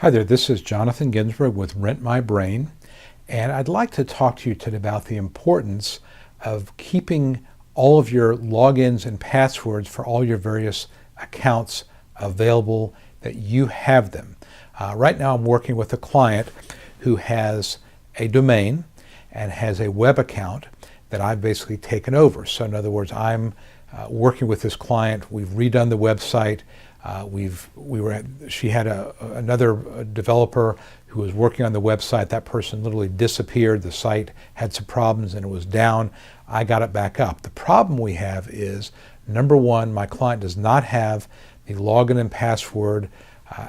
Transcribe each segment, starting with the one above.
Hi there, this is Jonathan Ginsberg with Rent My Brain, and I'd like to talk to you today about the importance of keeping all of your logins and passwords for all your various accounts available that you have them. Right now I'm working with a client who has a domain and has a web account that I've basically taken over. So in other words, I'm working with this client. We've redone the website. She had another developer who was working on the website. That person literally disappeared. The site had some problems and it was down. I got it back up. The problem we have is, number one, my client does not have the login and password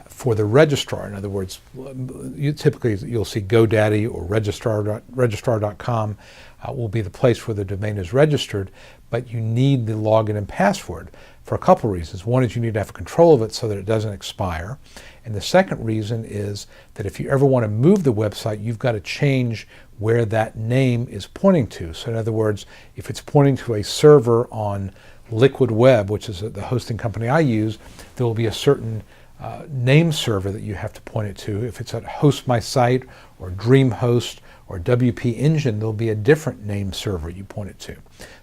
for the registrar. In other words, you'll see GoDaddy or registrar.com will be the place where the domain is registered, but you need the login and password for a couple reasons. One is you need to have control of it so that it doesn't expire. And the second reason is that if you ever want to move the website, you've got to change where that name is pointing to. So in other words, if it's pointing to a server on Liquid Web, which is the hosting company I use, there will be a certain name server that you have to point it to. If it's at Host My Site or DreamHost or WP Engine, there'll be a different name server you point it to.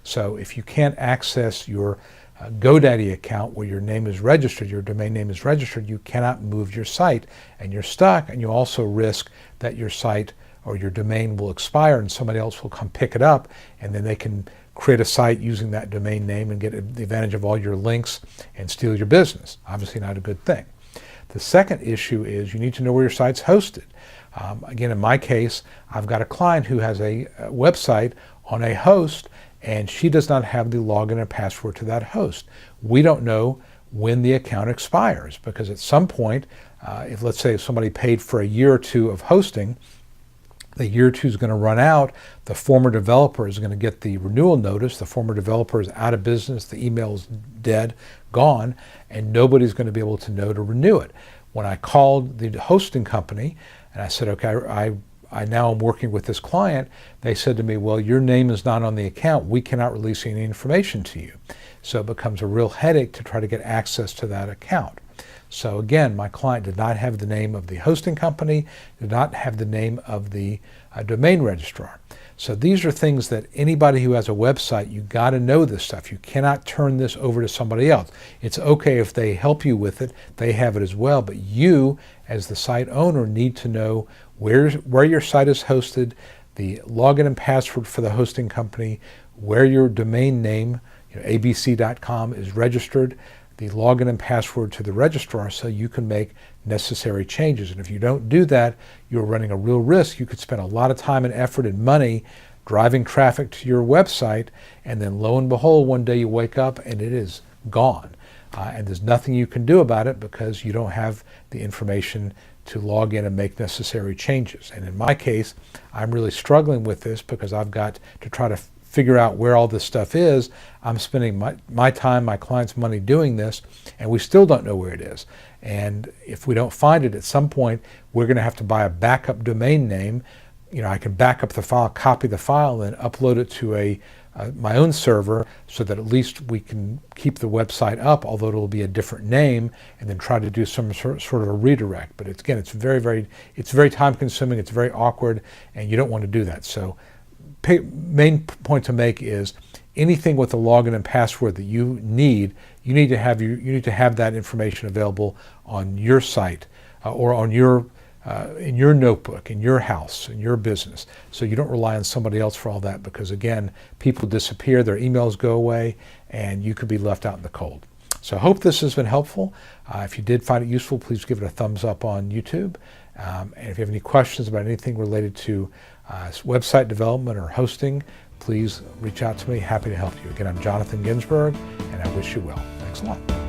So if you can't access your GoDaddy account where your name is registered, your domain name is registered, you cannot move your site and you're stuck, and you also risk that your site or your domain will expire and somebody else will come pick it up, and then they can create a site using that domain name and get the advantage of all your links and steal your business. Obviously not a good thing. The second issue is you need to know where your site's hosted. Again, in my case, I've got a client who has a website on a host, and she does not have the login and password to that host. We don't know when the account expires, because at some point, if let's say somebody paid for a year or two of hosting, the year or two is going to run out, the former developer is going to get the renewal notice, the former developer is out of business, the email is dead, gone, and nobody's going to be able to know to renew it. When I called the hosting company and I said, okay, I now am working with this client, they said to me, well, your name is not on the account. We cannot release any information to you. So it becomes a real headache to try to get access to that account. So again, my client did not have the name of the hosting company, did not have the name of the domain registrar. So these are things that anybody who has a website, you got to know this stuff. You cannot turn this over to somebody else. It's okay if they help you with it, they have it as well, but you as the site owner need to know where your site is hosted, the login and password for the hosting company, where your domain name, abc.com, is registered, the login and password to the registrar, so you can make necessary changes. And if you don't do that, you're running a real risk. You could spend a lot of time and effort and money driving traffic to your website, and then lo and behold, one day you wake up and it is gone. And there's nothing you can do about it because you don't have the information to log in and make necessary changes. And in my case, I'm really struggling with this because I've got to try to figure out where all this stuff is. I'm spending my time, my client's money doing this, and we still don't know where it is. And if we don't find it at some point, we're going to have to buy a backup domain name. I can back up the file, copy the file, and upload it to my own server so that at least we can keep the website up, although it'll be a different name, and then try to do some sort of a redirect. But it's very time consuming, it's very awkward, and you don't want to do that. So main point to make is anything with a login and password that you need to have that information available on your site or on your in your notebook, in your house, in your business, so you don't rely on somebody else for all that, because again, people disappear, their emails go away, and you could be left out in the cold. So I hope this has been helpful. If you did find it useful, please give it a thumbs up on YouTube. And if you have any questions about anything related to website development or hosting, please reach out to me. Happy to help you. Again, I'm Jonathan Ginsberg, and I wish you well. Thanks a lot.